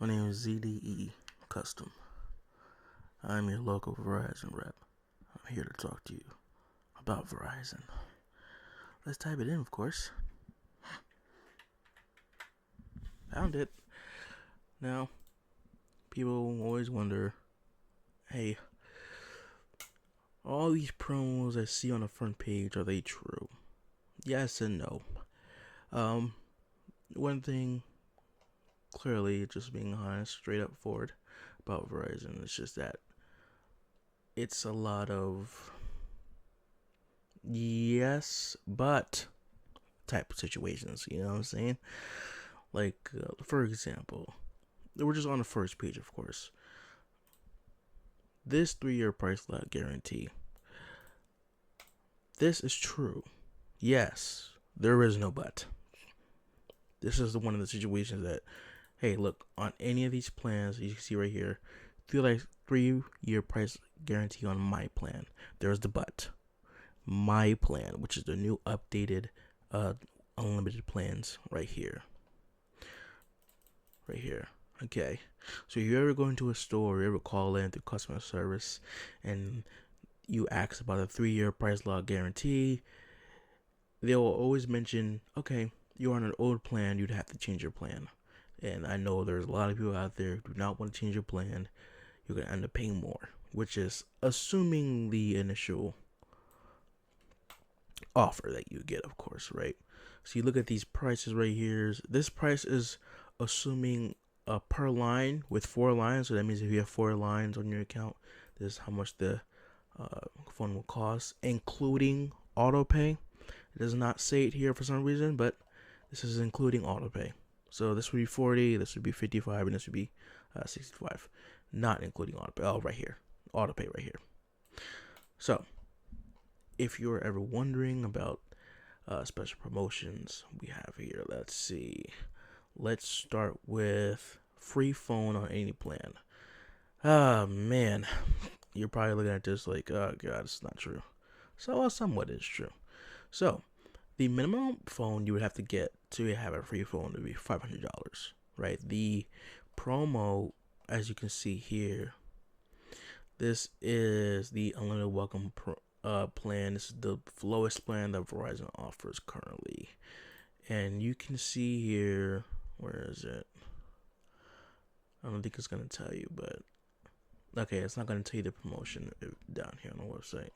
My name is ZDE Custom. I'm your local Verizon rep. I'm here to talk to you about Verizon. Let's type it in, of course. Found it. Now, people always wonder, hey, all these promos I see on the front page, are they true? Yes and no. One thing, clearly, just being honest, straight up forward about Verizon, it's just that it's a lot of yes, but type of situations, you know what I'm saying? Like, for example, we're just on the first page, of course. This 3-year price lock guarantee. This is true. Yes, there is no but. This is one of the situations that, hey, look, on any of these plans, you can see right here, 3-year price guarantee on my plan. There's the but. My plan, which is the new updated unlimited plans right here. Right here. Okay. So if you ever go into a store, you ever call in through customer service and you ask about a 3-year price lock guarantee, they will always mention, okay, you're on an old plan, you'd have to change your plan. And I know there's a lot of people out there who do not want to change your plan. You're going to end up paying more, which is assuming the initial offer that you get, of course, right? So you look at these prices right here. This price is assuming per line with 4 lines. So that means if you have 4 lines on your account, this is how much the phone will cost, including auto pay. It does not say it here for some reason, but this is including auto pay. So this would be 40, this would be 55, and this would be 65, not including auto pay. Oh, right here, auto pay right here. So if you're ever wondering about special promotions we have here, let's see. Let's start with free phone on any plan. Ah, man, you're probably looking at this like, oh god, it's not true. So somewhat is true. So the minimum phone you would have to get to have a free phone would be $500, right? The promo, as you can see here, this is the unlimited welcome plan. This is the lowest plan that Verizon offers currently, and you can see here, where is it? I don't think it's gonna tell you, but okay, it's not gonna tell you the promotion down here on the website.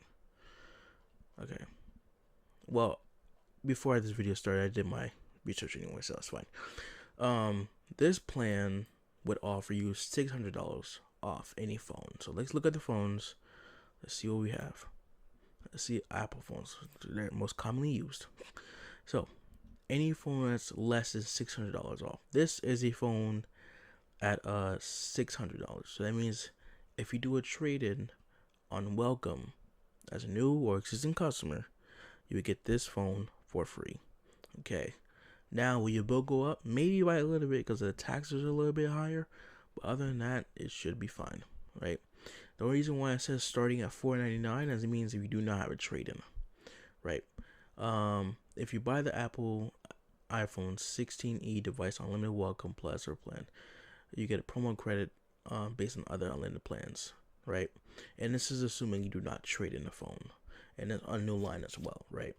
Okay, well, before this video started, I did my research anyway, so that's fine. This plan would offer you $600 off any phone. So let's look at the phones. Let's see what we have. Let's see Apple phones. They're most commonly used. So any phone that's less than $600 off. This is a phone at $600. So that means if you do a trade-in on welcome as a new or existing customer, you would get this phone for free. Okay. Now, will your bill go up? Maybe by a little bit because the taxes are a little bit higher. But other than that, it should be fine, right? The reason why it says starting at $499 is it means if you do not have a trade-in, right? If you buy the Apple iPhone 16e device unlimited welcome plus or plan, you get a promo credit based on other unlimited plans, right? And this is assuming you do not trade in the phone, and it's a new line as well, right?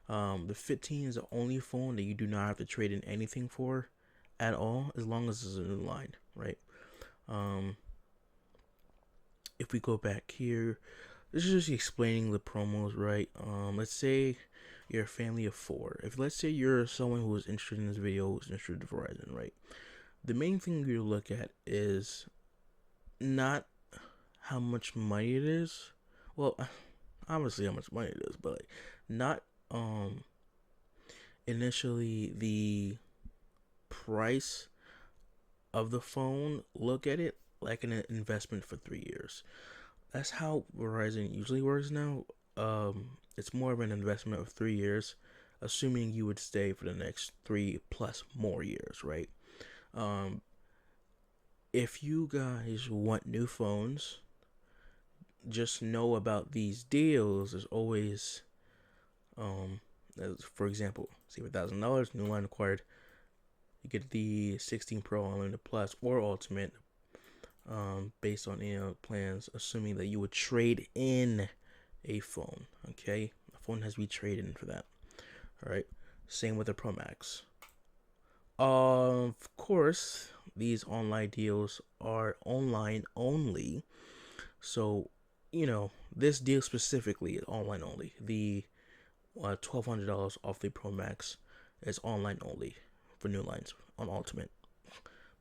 The 15 is the only phone that you do not have to trade in anything for at all, as long as it's a new line, right? If we go back here, this is just explaining the promos, right? Let's say you're a family of 4. If let's say you're someone who is interested in this video, who's interested in Verizon, right? The main thing you look at is not how much money it is. Well, obviously how much money it is, but like not initially the price of the phone. Look at it like an investment for 3 years. That's how Verizon usually works now. It's more of an investment of 3 years, assuming you would stay for the next 3 plus more years, right? If you guys want new phones, just know about these deals. There's always, for example, save $1,000, new line acquired, You get the 16 Pro Unlimited Plus or Ultimate, based on plans, assuming that you would trade in a phone. Okay, a phone has to be traded in for that. All right. Same with the Pro Max. Of course, these online deals are online only. So, this deal specifically is online only. The $1,200 off the Pro Max is online only for new lines on Ultimate.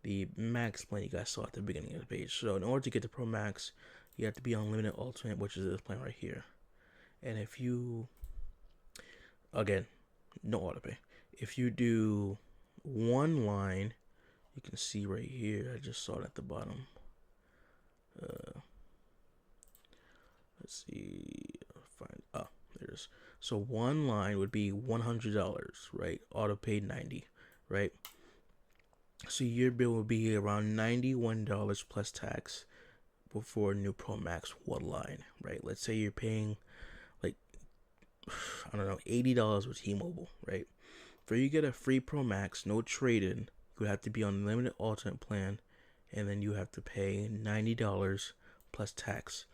The Max plan you guys saw at the beginning of the page. So, in order to get the Pro Max, you have to be on Limited Ultimate, which is this plan right here. And if you, again, no auto pay. If you do one line, you can see right here. I just saw it at the bottom. Let's see. There it is. So one line would be $100, right? Auto paid $90, right? So your bill would be around $91 plus tax before new Pro Max one line, right? Let's say you're paying like, I don't know, $80 with T-Mobile, right? For you to get a free Pro Max, no trade-in, you have to be on the limited alternate plan, and then you have to pay $90 plus tax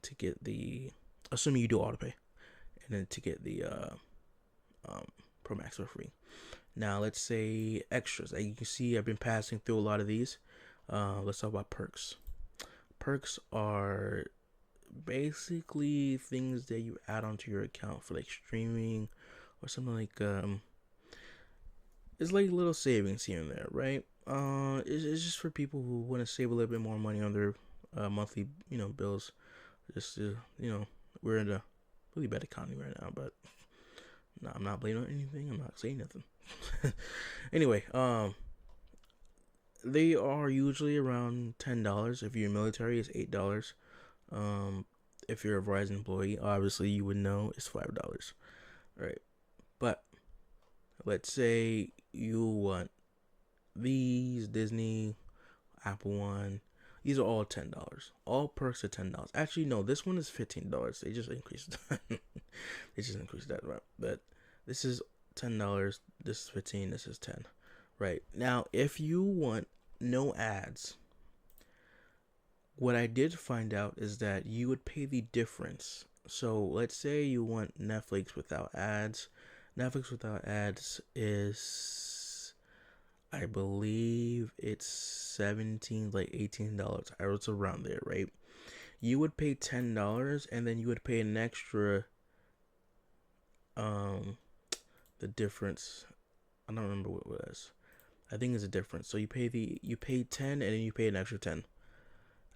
to get the, assuming you do auto pay, and then to get the Pro Max for free. Now let's say extras. As you can see, I've been passing through a lot of these. Let's talk about perks. Perks are basically things that you add onto your account for like streaming or something like it's like little savings here and there, right? It's just for people who want to save a little bit more money on their monthly, bills. Just we're in a really bad economy right now, but no, I'm not blaming on anything. I'm not saying nothing. Anyway, they are usually around $10. If you're military, it's $8. If you're a Verizon employee, obviously you would know it's $5. Right? But let's say you want these Disney, Apple One. These are all $10. All perks are $10. Actually, no, this one is $15. They just increased. They just increased that, right? But this is $10. This is 15. This is 10. Right now, if you want no ads, what I did find out is that you would pay the difference. So let's say you want Netflix without ads. Netflix without ads is, I believe it's $17, like $18. I was around there, right? You would pay $10, and then you would pay an extra, the difference. I don't remember what it was. I think it's a difference. So you pay 10, and then you pay an extra 10.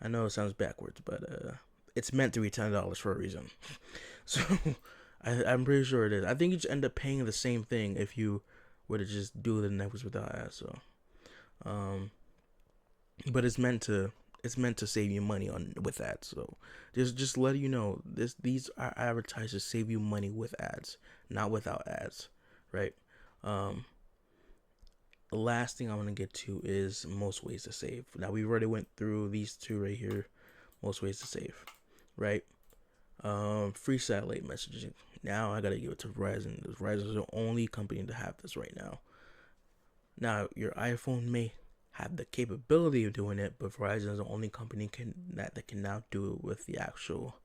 I know it sounds backwards, but it's meant to be $10 for a reason. So I'm pretty sure it is. I think you just end up paying the same thing if you were to just do the Netflix without ads. So, but it's meant to save you money with ads. So just let you know, these are advertised to save you money with ads, not without ads, right? The last thing I want to get to is most ways to save. Now we already went through these two right here, most ways to save, right? Free satellite messaging. Now I gotta give it to Verizon. Verizon is the only company to have this right now. Now your iPhone may have the capability of doing it, but Verizon is the only company that can now do it with the actual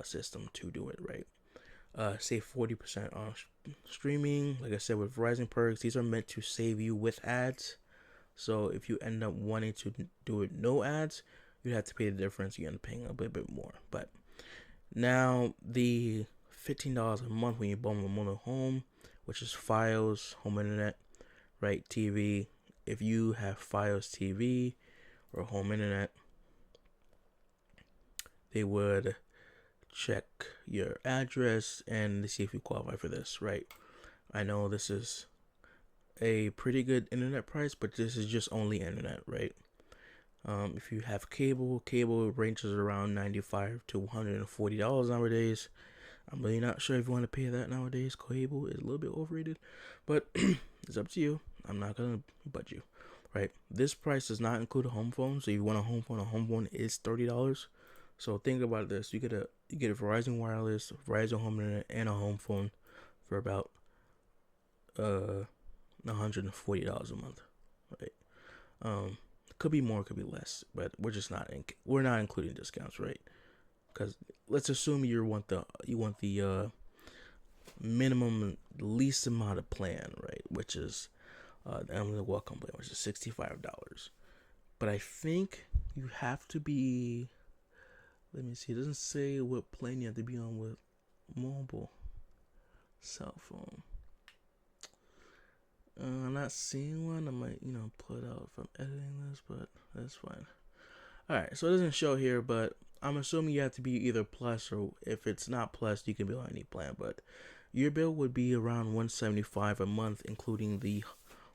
system to do it, right? Save 40% on streaming. Like I said, with Verizon perks, these are meant to save you with ads. So if you end up wanting to do it no ads, you'd have to pay the difference. You end up paying a bit more. But now the $15 a month when you bundle a mobile home, which is Fios, home internet, right, TV. If you have Fios TV or home internet, they would check your address and see if you qualify for this, right? I know this is a pretty good internet price, but this is just only internet, right? If you have cable ranges around $95 to $140 nowadays. I'm really not sure if you want to pay that nowadays. Cable is a little bit overrated, but it's up to you. I'm not gonna budge you, right? This price does not include a home phone. So if you want a home phone is $30. So think about this: you get a Verizon Wireless, Verizon Home Internet, and a home phone for about $140 a month, right? Could be more, could be less, but we're not including discounts, right? Because let's assume you want the minimum least amount of plan, right? Which is the unlimited welcome plan, which is $65. But I think you have to be. Let me see. It doesn't say what plan you have to be on with mobile cell phone. I'm not seeing one. I might, pull it out if I'm editing this, but that's fine. Alright, so it doesn't show here, but I'm assuming you have to be either plus, or if it's not plus, you can be on any plan. But your bill would be around $175 a month, including the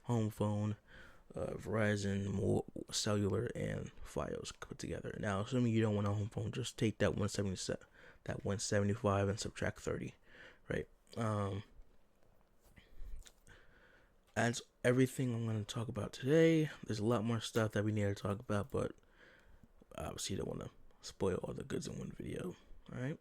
home phone, Verizon, cellular, and Fios put together. Now, assuming you don't want a home phone, just take that 175 and subtract 30, right? That's everything I'm going to talk about today. There's a lot more stuff that we need to talk about, but obviously you don't want to spoil all the goods in one video. All right.